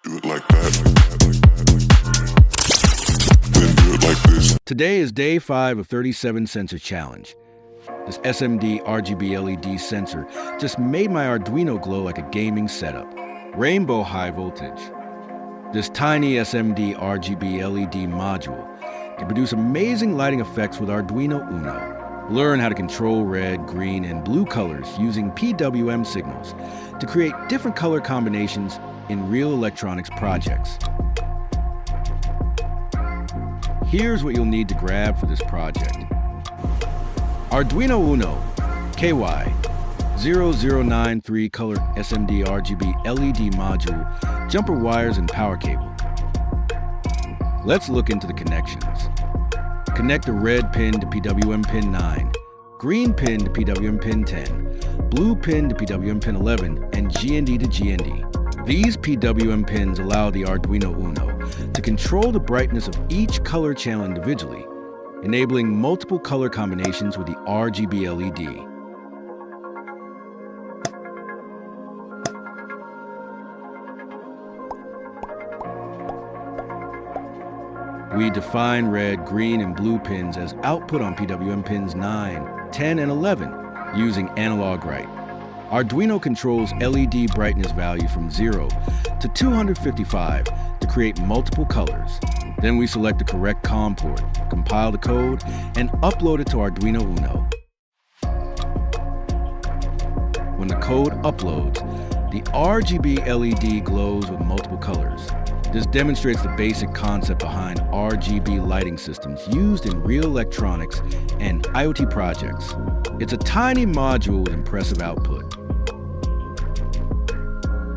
Do it like that. Then do it like this. Today is day 5 of 37 sensor challenge. This SMD RGB LED sensor just made my Arduino glow like a gaming setup. Rainbow high voltage. This tiny SMD RGB LED module can produce amazing lighting effects with Arduino Uno. Learn how to control red, green, and blue colors using PWM signals to create different color combinations in real electronics projects. Here's what you'll need to grab for this project. Arduino Uno KY0093 color SMD RGB LED module, jumper wires, and power cable. Let's look into the connections. Connect the red pin to PWM pin 9, green pin to PWM pin 10, blue pin to PWM pin 11, and GND to GND. These PWM pins allow the Arduino Uno to control the brightness of each color channel individually, enabling multiple color combinations with the RGB LED. We define red, green, and blue pins as output on PWM pins 9, 10, and 11 using analog write. Arduino controls LED brightness value from 0 to 255 to create multiple colors. Then we select the correct COM port, compile the code, and upload it to Arduino Uno. When the code uploads, the RGB LED glows with multiple colors. This demonstrates the basic concept behind RGB lighting systems used in real electronics and IoT projects. It's a tiny module with impressive output.